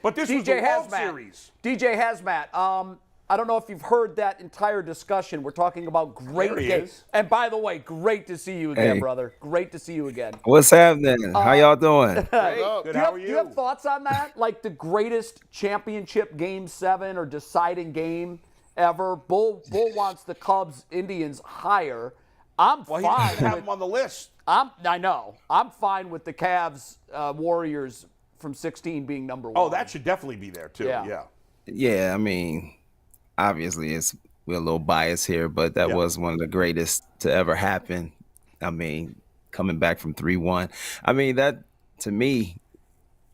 But this was the World Series. DJ Hazmat, I don't know if you've heard that entire discussion. We're talking about great games. And by the way, great to see you again, brother. Great to see you again. What's happening? How y'all doing? Good. How are you? Do you have thoughts on that? Like the greatest championship Game 7 or deciding game ever? Bull wants the Cubs-Indians higher. I'm fine. He doesn't have them on the list. I know. I'm fine with the Cavs Warriors from 16 being number 1. Oh, that should definitely be there too. Yeah, I mean, obviously we're a little biased here, but that was one of the greatest to ever happen. I mean, coming back from 3-1. I mean, that to me,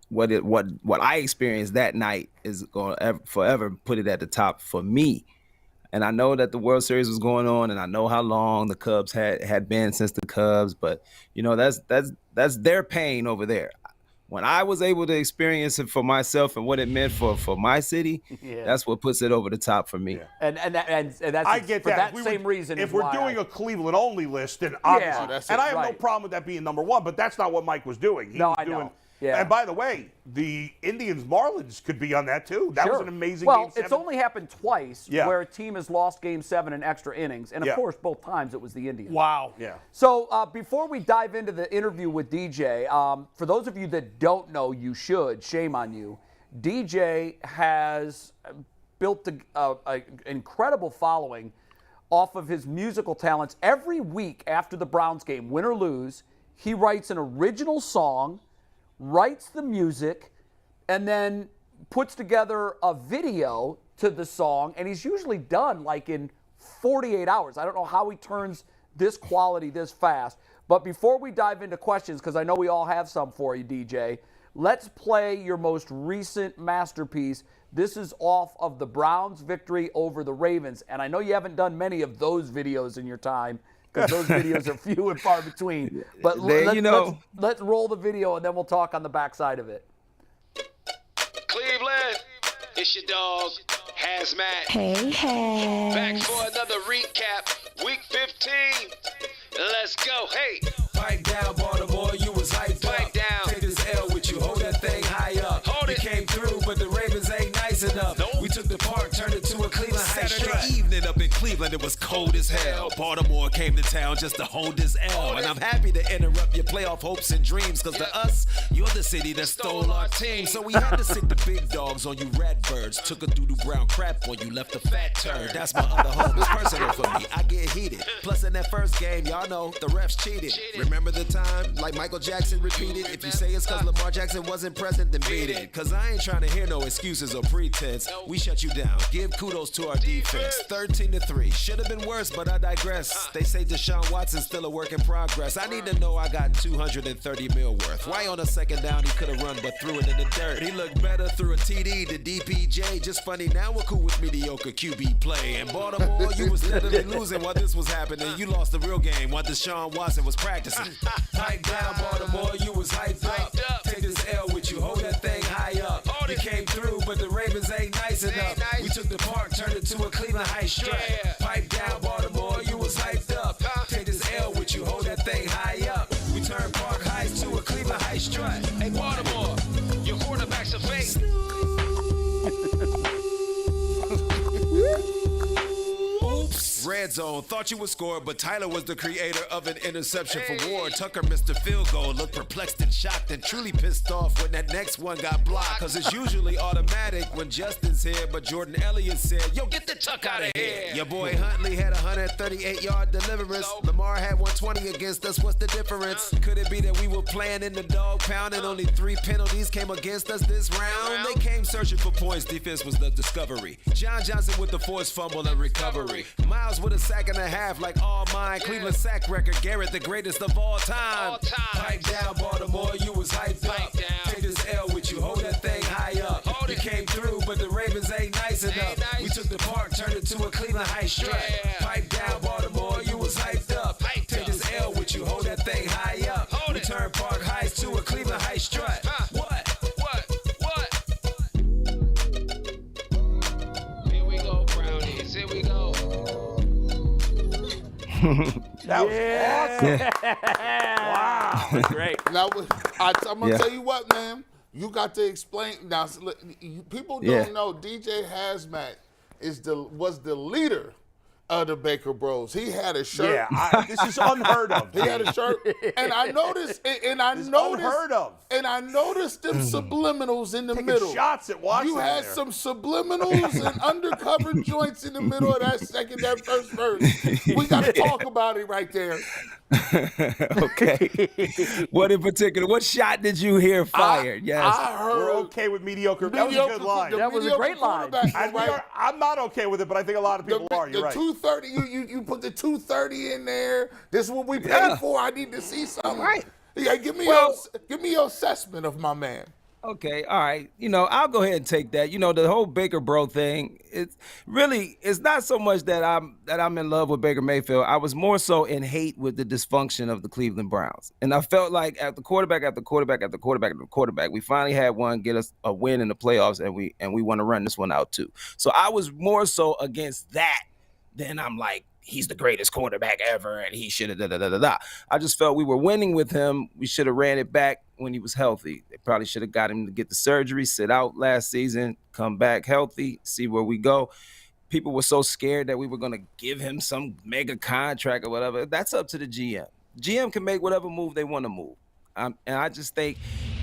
what I experienced that night is going to forever put it at the top for me. And I know that the World Series was going on, and I know how long the Cubs had been since the Cubs, but you know that's their pain over there. When I was able to experience it for myself and what it meant for my city, that's what puts it over the top for me. Yeah. And that's I get for that. Same reason. If we're doing a Cleveland only list, then obviously, and I have no problem with that being number 1, but that's not what Mike was doing. I know. Yeah. And by the way, the Indians-Marlins could be on that too. That was an amazing Game 7. Well, it's only happened twice where a team has lost Game 7 in extra innings. And, of course, both times it was the Indians. Wow. Yeah. So before we dive into the interview with DJ, for those of you that don't know, you should. Shame on you. DJ has built an incredible following off of his musical talents. Every week after the Browns game, win or lose, he writes an original song, writes the music, and then puts together a video to the song, and he's usually done like in 48 hours. I don't know how he turns this quality this fast. But before we dive into questions, because I know we all have some for you, DJ, let's play your most recent masterpiece. This is off of the Browns' victory over the Ravens, and I know you haven't done many of those videos in your time, because those videos are few and far between. But let's roll the video, and then we'll talk on the backside of it. Cleveland, it's your dog, HazMatt. Hey. Back for another recap, Week 15. Let's go. Hey. Pipe down, Baltimore, you was hyped Pipe up. down. Take this L with you, hold that thing high up. Hold it. We came through, but the Ravens ain't nice enough. Nope. We took the park, turned it to a Cleveland high Saturday strut. evening up in Cleveland, it was cold as hell. Baltimore came to town just to hold his L. And I'm happy to interrupt your playoff hopes and dreams, because to us, you're the city that stole our team. So we had to sit the big dogs on you Redbirds. Took a doodoo brown crap on you, left a fat turd. That's my other home. It's personal for me. I get heated. Plus in that first game, y'all know the refs cheated. Remember the time? Like Michael Jackson repeated. If you say it's because Lamar Jackson wasn't present, then beat it. Because I ain't trying to hear no excuses or pretense. We shut you down. Give kudos to our defense. 13-3. Should have been worse, but I digress. They say Deshaun Watson's still a work in progress. I need to know I got 230 mil worth. Why on a second down he could have run but threw it in the dirt? He looked better through a TD to DPJ. Just funny, now we're cool with mediocre QB play. In Baltimore, you was literally losing while this was happening. You lost the real game while Deshaun Watson was practicing. Pipe down, Baltimore, you was hyped up. Take this L with you, hold that thing high up. You came through, but the Ravens ain't nice enough. We took the park, turned it to a Cleveland high strut. Pipe down, Baltimore, you was hyped up. Take this L with you, hold that thing high up. We turned Park Heights to a Cleveland high strut. Hey, Baltimore, your quarterback's a fake. Red zone, thought you would score, but Tyler was the creator of an interception for Ward. Tucker missed a field goal, looked perplexed and shocked, and truly pissed off when that next one got blocked. Cause it's usually automatic when Justin's here, but Jordan Elliott said, yo, get the Tuck out of here. Your boy Huntley had a 138-yard deliverance. Lamar had 120 against us, what's the difference? Could it be that we were playing in the dog pound and only 3 penalties came against us this round? They came searching for points, defense was the discovery. John Johnson with the forced fumble and recovery. Miles with a sack and a half like all mine. Cleveland sack record, Garrett the greatest of all time. Pipe down, Baltimore, you was hyped up. Take this L with you, hold that thing high up. You came through, but the Ravens ain't nice enough. We took the park, turned it to a Cleveland high strut. Pipe down, Baltimore, you was hyped up. Take this L with you, hold that thing high up. We turned Park Heights to a Cleveland high strut. What? Here we go, Brownies. Here we go. That was awesome. Wow. Great. Now, I'm going to tell you what, man. You got to explain now. People don't know DJ Hazmat was the leader of the Baker Bros. He had a shirt. Yeah, this is unheard of. He had a shirt, and I noticed, unheard of. And I noticed them subliminals in the middle. Shots at Watson. You had some subliminals and undercover joints in the middle of that first verse. We got to talk about it right there. Okay. What in particular? What shot did you hear fired? Yes. I heard. We're okay with mediocre. That was a good line. That was a great line. I'm not okay with it, but I think a lot of people are. You're right. 230. You put the 230 in there. This is what we paid for. I need to see something. Right. Yeah, give me your assessment of my man. Okay, all right. I'll go ahead and take that. The whole Baker Bro thing, it's not so much that I'm in love with Baker Mayfield. I was more so in hate with the dysfunction of the Cleveland Browns. And I felt like at the quarterback, we finally had one get us a win in the playoffs, and we want to run this one out too. So I was more so against that than I'm like, he's the greatest quarterback ever, and he should have I just felt we were winning with him. We should have ran it back when he was healthy. They probably should have got him to get the surgery, sit out last season, come back healthy, see where we go. People were so scared that we were going to give him some mega contract or whatever. That's up to the GM. GM can make whatever move they want to move. And I just think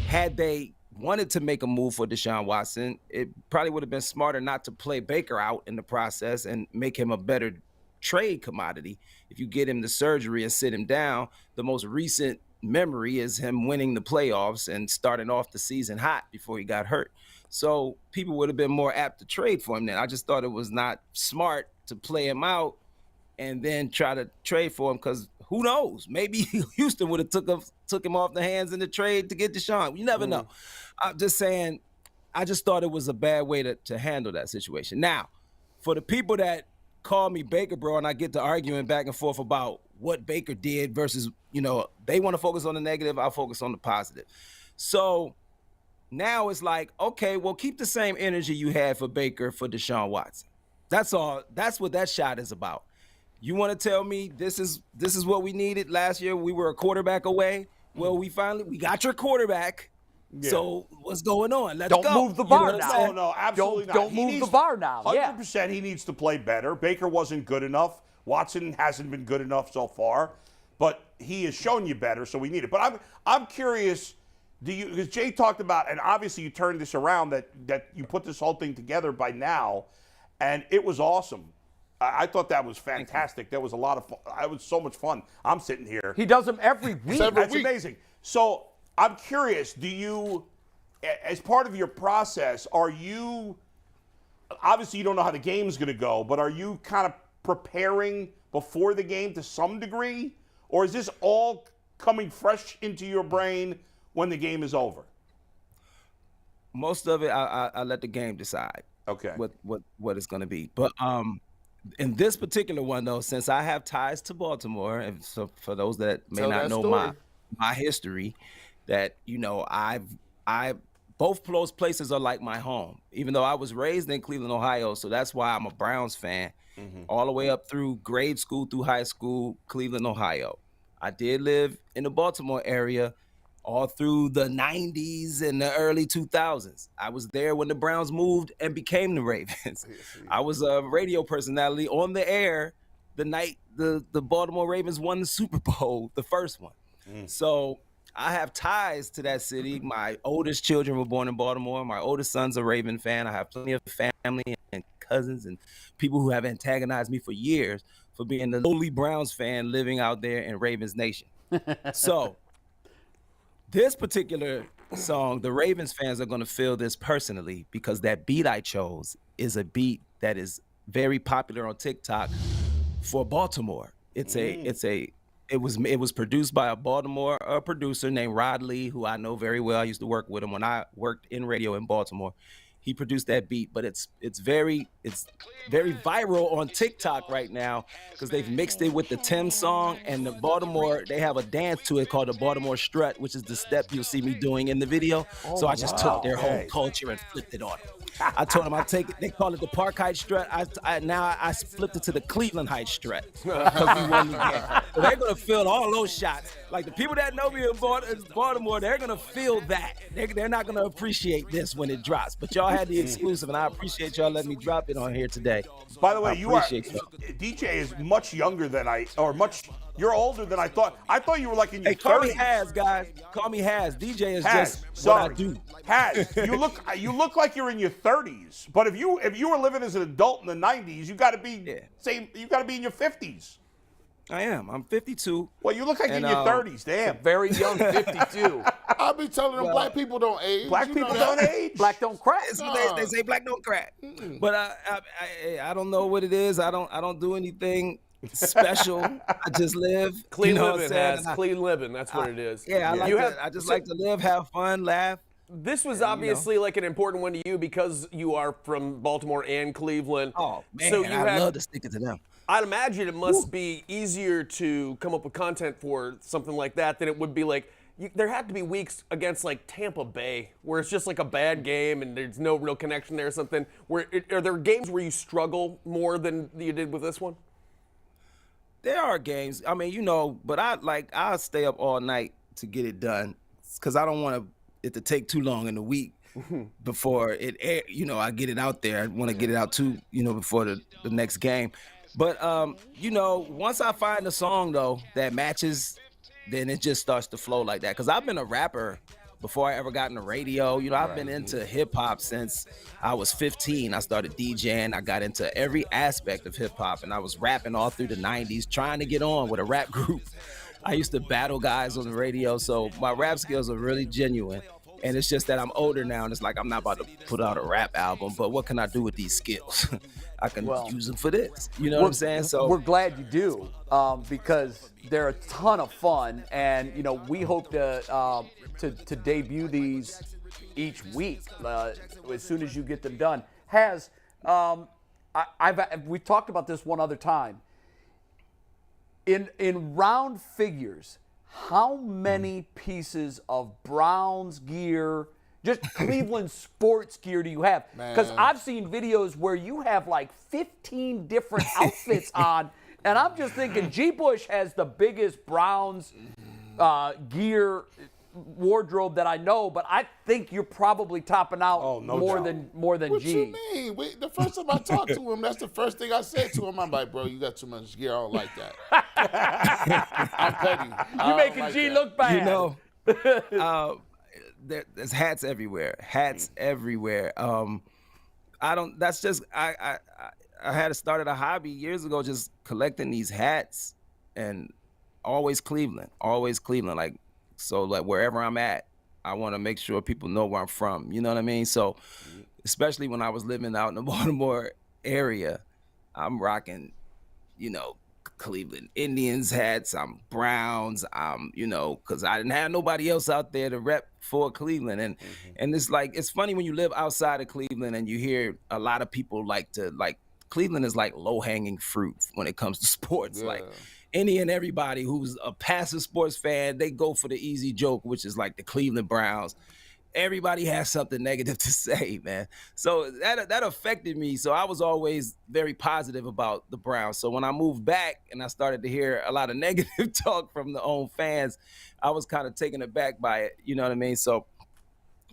had they wanted to make a move for Deshaun Watson, it probably would have been smarter not to play Baker out in the process and make him a better trade commodity. If you get him the surgery and sit him down, the most recent memory is him winning the playoffs and starting off the season hot before he got hurt. So people would have been more apt to trade for him then. I just thought it was not smart to play him out and then try to trade for him, because who knows? Maybe Houston would have took him off the hands in the trade to get Deshaun. You never know. I'm just saying, I just thought it was a bad way to handle that situation. Now, for the people that call me Baker Bro and I get to arguing back and forth about what Baker did versus, they want to focus on the negative, I'll focus on the positive. So now it's like, okay, well, keep the same energy you had for Baker for Deshaun Watson. That's all. That's what that shot is about. You want to tell me this is what we needed last year? We were a quarterback away. Well, we got your quarterback. Yeah. So what's going on? Let's go. Don't move the bar now. No, absolutely not. Don't move the bar now. 100% he needs to play better. Baker wasn't good enough. Watson hasn't been good enough so far. But he has shown you better, so we need it. But I'm curious, because Jay talked about, and obviously you turned this around, that you put this whole thing together by now, and it was awesome. I thought that was fantastic. That was a lot of fun. It was so much fun. I'm sitting here. He does them every week. That's amazing. So I'm curious, do you, as part of your process, obviously you don't know how the game's going to go, but are you kind of preparing before the game to some degree? Or is this all coming fresh into your brain when the game is over? Most of it, I let the game decide. Okay. What it's going to be. But in this particular one, though, since I have ties to Baltimore, and so for those that may not know my history, that I both those places are like my home. Even though I was raised in Cleveland, Ohio, so that's why I'm a Browns fan, all the way up through grade school through high school, Cleveland, Ohio. I did live in the Baltimore area all through the 90s and the early 2000s. I was there when the Browns moved and became the Ravens. I was a radio personality on the air the night the Baltimore Ravens won the Super Bowl, the first one. So I have ties to that city. My oldest children were born in Baltimore. My oldest son's a Raven fan. I have plenty of family and cousins and people who have antagonized me for years for being the lowly Browns fan living out there in Ravens Nation. So this particular song, the Ravens fans are going to feel this personally because that beat I chose is a beat that is very popular on TikTok for Baltimore. It was produced by a Baltimore producer named Rod Lee, who I know very well. I used to work with him when I worked in radio in Baltimore. He produced that beat, but it's very viral on TikTok right now because they've mixed it with the Tim song and the Baltimore. They have a dance to it called the Baltimore Strut, which is the step you'll see me doing in the video. So I just took their whole culture and flipped it on them. I told them I'd take it. They call it the Park Heights Strut. I flipped it to the Cleveland Heights Strut because we won the game. So they're gonna feel all those shots. Like the people that know me in Baltimore, they're gonna feel that. They're not gonna appreciate this when it drops. But y'all had the exclusive, and I appreciate y'all letting me drop it on here today. By the way, DJ is much younger than you're older than I thought. I thought you were like in your 30s. Call me Haz, guys. Call me Haz. DJ is Haz, just what I do. Haz, you look like you're in your 30s. But if you were living as an adult in the 90s, you got to be you got to be in your 50s. I am. I'm 52. Well, you look like in your 30s. Damn. Very young 52. I'll be telling them black people don't age. Black people don't age. Black don't crack. They say black don't crack. But I don't know what it is. I don't do anything special. I just live. Clean living, Haz. Clean living. That's what it is. Yeah, I just like to live, have fun, laugh. This was obviously like an important one to you because you are from Baltimore and Cleveland. Oh, man, so I love to stick it to them. I'd imagine it must be easier to come up with content for something like that than it would be like, there had to be weeks against like Tampa Bay where it's just like a bad game and there's no real connection there or something. Are there games where you struggle more than you did with this one? There are games. I mean, but I'll stay up all night to get it done because I don't want it to take too long in the week before it air, I get it out there. I want to get it out too, before the next game. But, once I find a song, though, that matches, then it just starts to flow like that. Because I've been a rapper before I ever got in the radio. I've been into hip-hop since I was 15. I started DJing. I got into every aspect of hip-hop, and I was rapping all through the 90s, trying to get on with a rap group. I used to battle guys on the radio, so my rap skills are really genuine. And it's just that I'm older now, and it's like I'm not about to put out a rap album, but what can I do with these skills? I can use them for this. You know what I'm saying? So we're glad you do, because they're a ton of fun, and we hope to debut these each week as soon as you get them done. We've talked about this one other time. In round figures, how many pieces of Browns gear, just Cleveland sports gear do you have? Because I've seen videos where you have like 15 different outfits on, and I'm just thinking G. Bush has the biggest Browns gear wardrobe that I know, but I think you're probably topping out more than What G. you mean? The first time I talked to him, that's the first thing I said to him. I'm like, bro, you got too much gear. I don't like that. I'm petty. You making G look bad. There's hats everywhere. I had started a hobby years ago, just collecting these hats, and always Cleveland. Like, so like wherever I'm at, I want to make sure people know where I'm from. You know what I mean? So especially when I was living out in the Baltimore area, I'm rocking, Cleveland Indians hats. I'm Browns. because I didn't have nobody else out there to rep for Cleveland. And it's like, it's funny when you live outside of Cleveland and you hear a lot of people Cleveland is like low-hanging fruit when it comes to sports. Yeah. Like any and everybody who's a passive sports fan, they go for the easy joke, which is like the Cleveland Browns. Everybody has something negative to say, man. So that affected me. So I was always very positive about the Browns. So when I moved back and I started to hear a lot of negative talk from the own fans, I was kind of taken aback by it. You know what I mean? So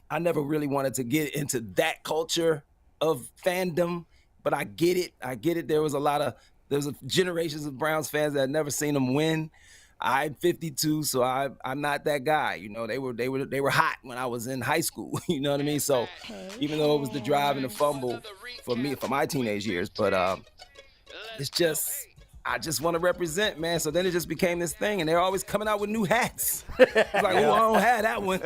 I never really wanted to get into that culture of fandom, but I get it. There was generations of Browns fans that had never seen them win. I'm 52, so I'm not that guy. They were hot when I was in high school. You know what I mean? So even though it was the drive and the fumble for me, for my teenage years, but it's just, I just want to represent, man. So then it just became this thing, and they're always coming out with new hats. It's like, I don't have that one.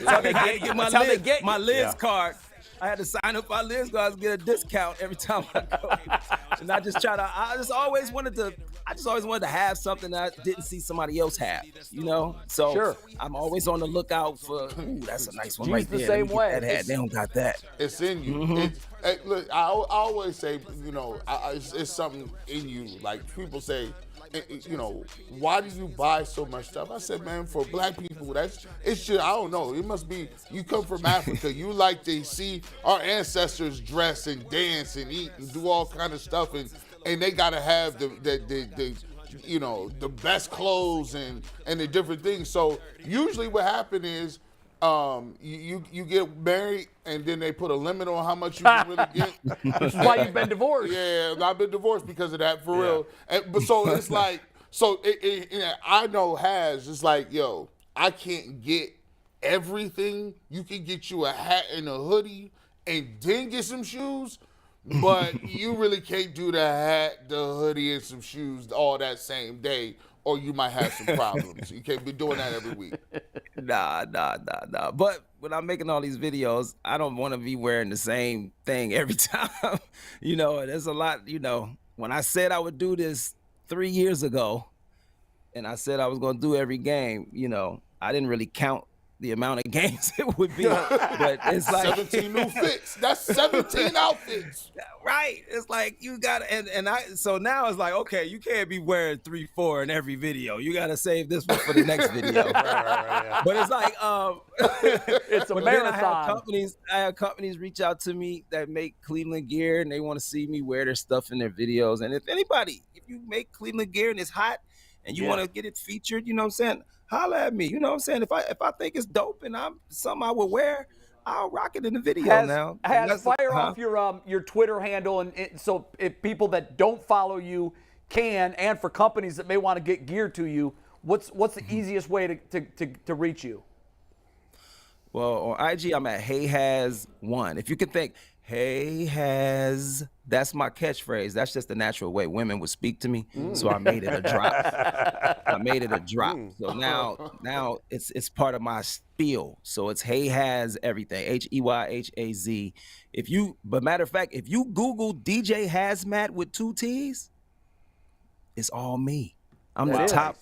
I get my Liz card. I had to sign up for Liz card to get a discount every time I go. And I just always wanted to have something that I didn't see somebody else have, So sure. I'm always on the lookout for, that's a nice one G's right the there. same way. That hat, they don't got that. It's in you. Mm-hmm. Look, I always say, it's something in you. Like people say, why do you buy so much stuff? I said, man, for black people, I don't know. It must be, you come from Africa. You like to see our ancestors dress and dance and eat and do all kind of stuff. And they got to have the you know, the best clothes and the different things. So usually what happens is you get married and then they put a limit on how much you can really get. That's why you've been divorced. Yeah, I've been divorced because of that, for real. But so it's like, I know it's like, yo, I can't get everything. You can get you a hat and a hoodie and then get some shoes, but you really can't do the hat, the hoodie, and some shoes all that same day, or you might have some problems. You can't be doing that every week. Nah. But when I'm making all these videos, I don't want to be wearing the same thing every time. You know, there's a lot, you know, when I said I would do this 3 years ago, and I said I was going to do every game, you know, I didn't really count the amount of games it would be. But it's like 17 new fits. That's 17 outfits. Right. It's like you got to, so now it's like, okay, you can't be wearing 3-4 in every video. You got to save this one for the next video. Right. But it's like, It's a but marathon. then I have companies reach out to me that make Cleveland gear and they want to see me wear their stuff in their videos. And if you make Cleveland gear and it's hot and you want to get it featured, you know what I'm saying? Holla at me. You know what I'm saying? If I think it's dope and I'm something I would wear, I'll rock it in the video now. Fire off your Twitter handle, and so if people that don't follow you can, and for companies that may want to get gear to you, what's the easiest way to reach you? Well, on IG, I'm at HeyHaz1. If you can think, Hey Haz, that's my catchphrase. That's just the natural way women would speak to me. So I made it a drop. So now it's part of my spiel. So it's Hey Haz everything. HEYHAZ. But matter of fact, if you Google DJ Hazmat with 2 T's, it's all me. I'm the top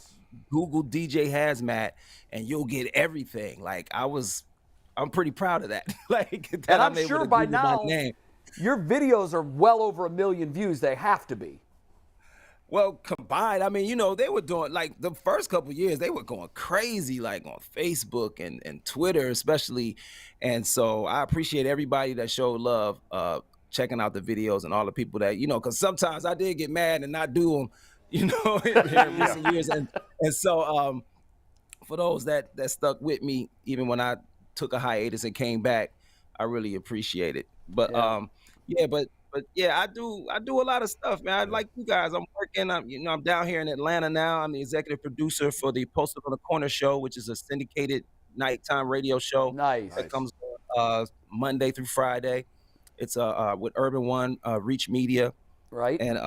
Google DJ Hazmat, and you'll get everything. Like I'm pretty proud of that. And I'm sure by now your videos are well over 1 million views. They have to be. Well, combined, I mean, you know, they were doing, like, the first couple of years, they were going crazy, like, on Facebook and Twitter especially. And so I appreciate everybody that showed love, checking out the videos, and all the people that, you know, because sometimes I did get mad and not do them, you know, in recent years. And so for those that stuck with me, even when I took a hiatus and came back, I really appreciate it. But I do a lot of stuff, man. I like you guys. I'm working. I'm down here in Atlanta now. I'm the executive producer for the Posted on the Corner show, which is a syndicated nighttime radio show. Nice. That comes Monday through Friday. It's with Urban One, Reach Media. Right. And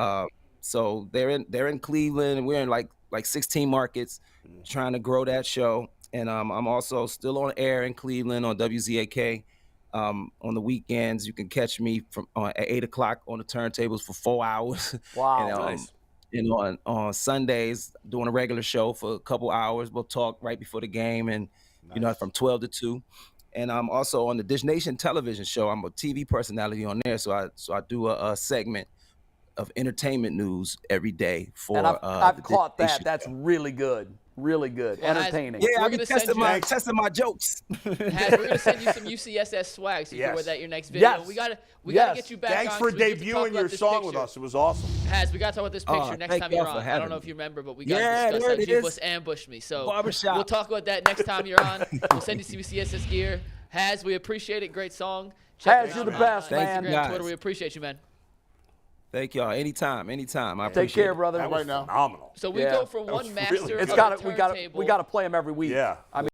so they're in Cleveland, and we're in like 16 markets, trying to grow that show. And I'm also still on air in Cleveland on WZAK. On the weekends, you can catch me at 8 o'clock on the turntables for 4 hours. Wow. And, Nice. And on Sundays, doing a regular show for a couple hours. We'll talk right before the game, and you know, from 12 to 2. And I'm also on the Dish Nation television show. I'm a TV personality on there, so I do a segment of entertainment news every day for. And I've caught that. Nation That's show. really good. Really good. Entertaining. Yeah, I've We're been gonna testing my jokes. Haz, we're gonna send you some UCSS swag so you can wear that in your next video. Yes. We gotta get you back Thanks on. for so we get to talk debuting about your this song picture. with us. It was awesome. Haz, we gotta talk about this picture next thank time y'all you're for on. I having don't know me. if you remember, but we gotta Yeah, discuss there that. it You is. ambushed me. So Barbershop. we'll talk about that next time you're on. We'll send you some UCSS gear. Haz, we appreciate it. Great song. Check Haz, us you're out the on best, man. Instagram, Thank you, Twitter. guys. We appreciate you, man. Thank y'all. Anytime. I Take appreciate care, it. brother. Right now. Phenomenal. So we Yeah. go from was one master really of It's the got we turntable. got to play them every week. Yeah. I mean,